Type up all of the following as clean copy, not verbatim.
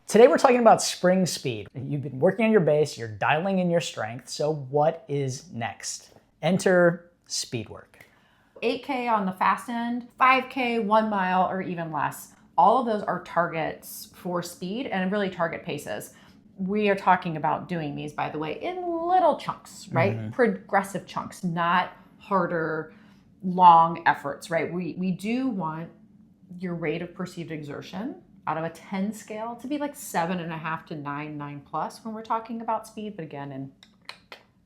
Today we're talking about spring speed. You've been working on your base, you're dialing in your strength, so what is next? Enter Speedwork. 8K on the fast end, 5K, 1 mile, or even less. All of those are targets for speed and really target paces. We are talking about doing these, by the way, in little chunks, right? Progressive chunks, not harder, long efforts, right? We do want your rate of perceived exertion out of a 10 scale to be like 7.5 to 9 plus when we're talking about speed. But again,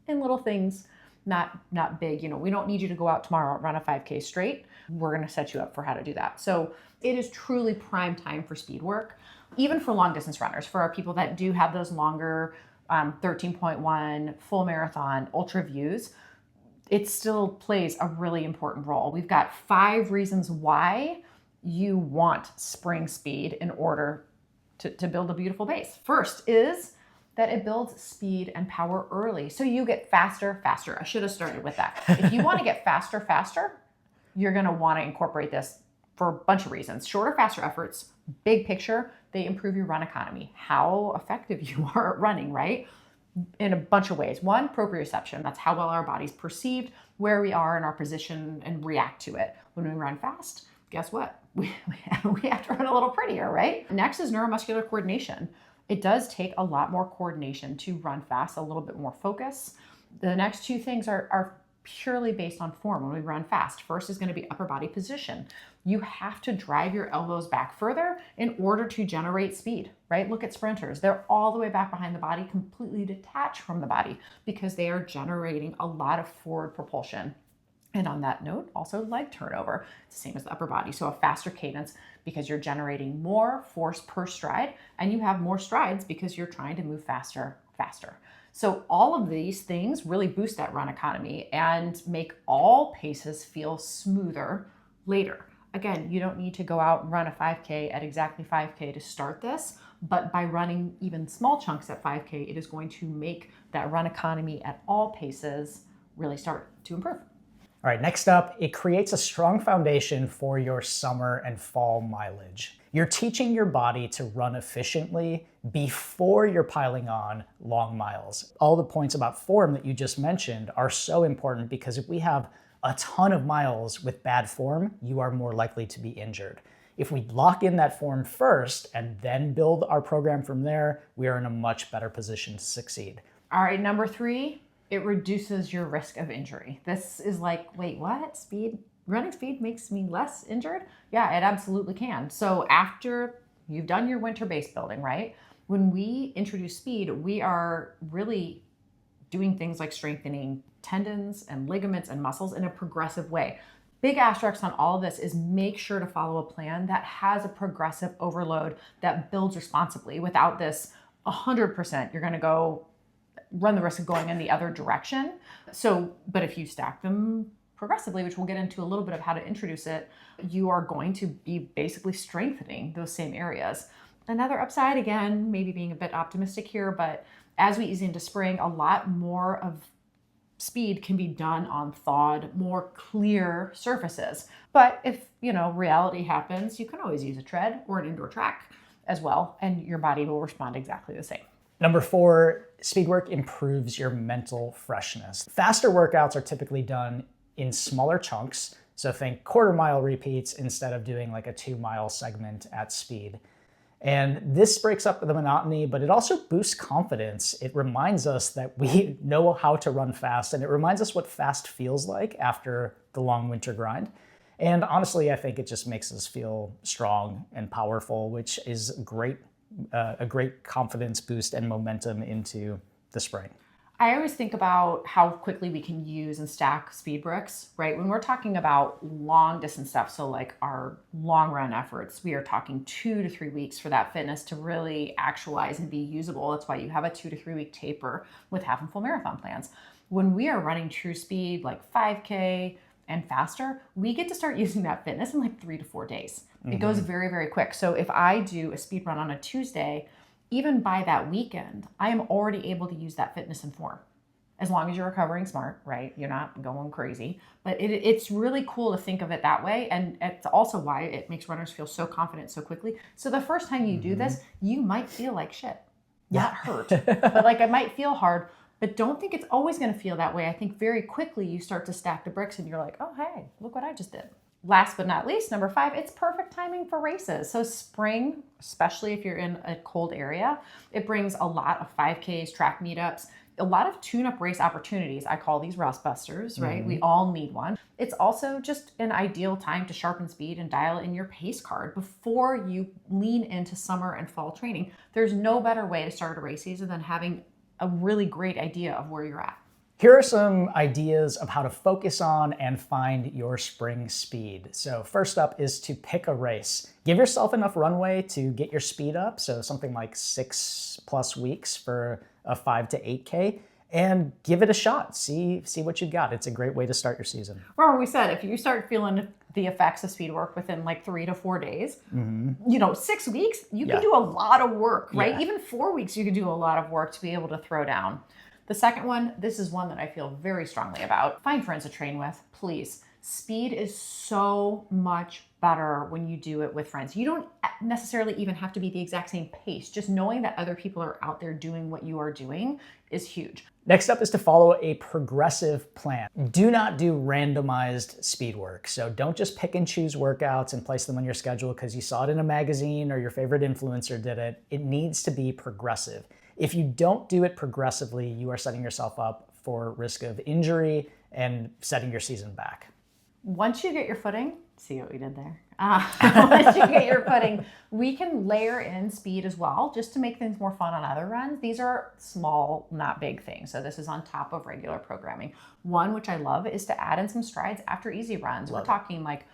in little things, not big. We don't need you to go out tomorrow and run a 5K straight. We're going to set you up for how to do that. So it is truly prime time for speed work, even for long distance runners, for our people that do have those longer 13.1 full marathon ultra views. It still plays a really important role. We've got 5 reasons why you want spring speed in order to build a beautiful base. First is that it builds speed and power early. So you get faster. I should have started with that. If you want to get faster, you're going to want to incorporate this for a bunch of reasons. Shorter, faster efforts, big picture, they improve your run economy, how effective you are at running, right? In a bunch of ways. One, proprioception. That's how well our body's perceived, where we are in our position and react to it. When we run fast, guess what? We have to run a little prettier, right? Next is neuromuscular coordination. It does take a lot more coordination to run fast, a little bit more focus. The next 2 things are purely based on form when we run fast. First is going to be upper body position. You have to drive your elbows back further in order to generate speed, right? Look at sprinters. They're all the way back behind the body, completely detached from the body because they are generating a lot of forward propulsion. And on that note, also leg turnover. It's the same as the upper body. So a faster cadence because you're generating more force per stride, and you have more strides because you're trying to move faster. So all of these things really boost that run economy and make all paces feel smoother later. Again, you don't need to go out and run a 5K at exactly 5K to start this, but by running even small chunks at 5K, it is going to make that run economy at all paces really start to improve. All right, next up, it creates a strong foundation for your summer and fall mileage. You're teaching your body to run efficiently before you're piling on long miles. All the points about form that you just mentioned are so important because if we have a ton of miles with bad form, you are more likely to be injured. If we lock in that form first and then build our program from there, we are in a much better position to succeed. All right, number 3. It reduces your risk of injury. This is like, wait, what? Running speed makes me less injured? Yeah, it absolutely can. So after you've done your winter base building, right? When we introduce speed, we are really doing things like strengthening tendons and ligaments and muscles in a progressive way. Big asterisks on all of this is make sure to follow a plan that has a progressive overload that builds responsibly. Without this, 100% you're going to go run the risk of going in the other direction. But if you stack them progressively, which we'll get into a little bit of how to introduce it, you are going to be basically strengthening those same areas. Another upside, again, maybe being a bit optimistic here, but as we ease into spring, a lot more of speed can be done on thawed, more clear surfaces. But if, reality happens, you can always use a tread or an indoor track as well, and your body will respond exactly the same. Number 4, Speedwork improves your mental freshness. Faster workouts are typically done in smaller chunks, so think quarter-mile repeats instead of doing like a 2-mile segment at speed. And this breaks up the monotony, but it also boosts confidence. It reminds us that we know how to run fast, and it reminds us what fast feels like after the long winter grind. And honestly, I think it just makes us feel strong and powerful, which is a great confidence boost and momentum into the spring. I always think about how quickly we can use and stack speed bricks, right? When we're talking about long distance stuff, so like our long run efforts, we are talking 2 to 3 weeks for that fitness to really actualize and be usable. That's why you have a 2 to 3 week taper with half and full marathon plans. When we are running true speed, like 5K and faster, we get to start using that fitness in like 3 to 4 days. It goes very, very quick. So if I do a speed run on a Tuesday, even by that weekend, I am already able to use that fitness and form. as long as you're recovering smart, right? You're not going crazy. But it's really cool to think of it that way. And it's also why it makes runners feel so confident so quickly. So the first time you do this, you might feel like shit. Not hurt, but like it might feel hard. But don't think it's always going to feel that way. I think very quickly you start to stack the bricks and you're like, oh, hey, look what I just did. Last but not least, number 5, it's perfect timing for races. So spring, especially if you're in a cold area, it brings a lot of 5Ks, track meetups, a lot of tune-up race opportunities. I call these rust busters, right? We all need one. It's also just an ideal time to sharpen speed and dial in your pace card before you lean into summer and fall training. There's no better way to start a race season than having a really great idea of where you're at. Here are some ideas of how to focus on and find your spring speed. So first up is to pick a race. Give yourself enough runway to get your speed up, so something like 6+ weeks for a 5 to 8K, and give it a shot. See what you've got. It's a great way to start your season. Remember we said if you start feeling the effects of Speedwork within like 3 to 4 days, 6 weeks, you can do a lot of work, right? Even 4 weeks, you can do a lot of work to be able to throw down. The second one, this is one that I feel very strongly about. Find friends to train with, please. Speed is so much better when you do it with friends. You don't necessarily even have to be the exact same pace. Just knowing that other people are out there doing what you are doing is huge. Next up is to follow a progressive plan. Do not do randomized speed work. So don't just pick and choose workouts and place them on your schedule because you saw it in a magazine or your favorite influencer did it. It needs to be progressive. If you don't do it progressively, you are setting yourself up for risk of injury and setting your season back. Once you get your footing, see what we did there? Once you get your footing, we can layer in speed as well, just to make things more fun on other runs. These are small, not big things. So this is on top of regular programming. One, which I love, is to add in some strides after easy runs. We're talking like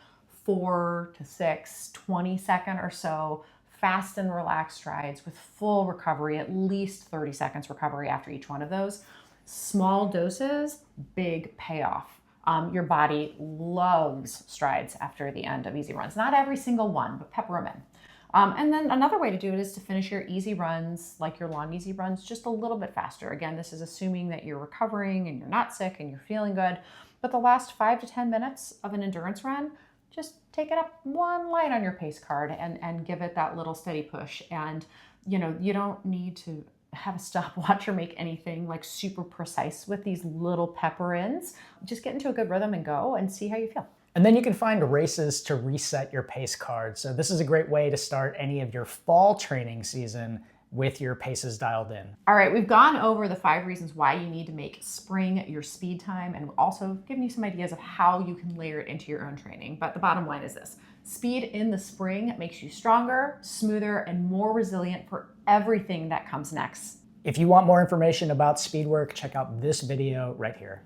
4 to 6, 20-second or so, fast and relaxed strides with full recovery, at least 30 seconds recovery after each one of those. Small doses, big payoff. Your body loves strides after the end of easy runs. Not every single one, but pepper them in. And then another way to do it is to finish your easy runs, like your long easy runs, just a little bit faster. Again, this is assuming that you're recovering and you're not sick and you're feeling good. But the last 5 to 10 minutes of an endurance run, just take it up one line on your pace card and give it that little steady push. And, you don't need to have a stopwatch or make anything like super precise with these little pepper ins. Just get into a good rhythm and go and see how you feel. And then you can find races to reset your pace card. So this is a great way to start any of your fall training season with your paces dialed in. All right, we've gone over the 5 reasons why you need to make spring your speed time and also giving you some ideas of how you can layer it into your own training. But the bottom line is this: speed in the spring makes you stronger, smoother, and more resilient for everything that comes next. If you want more information about Speedwork, check out this video right here.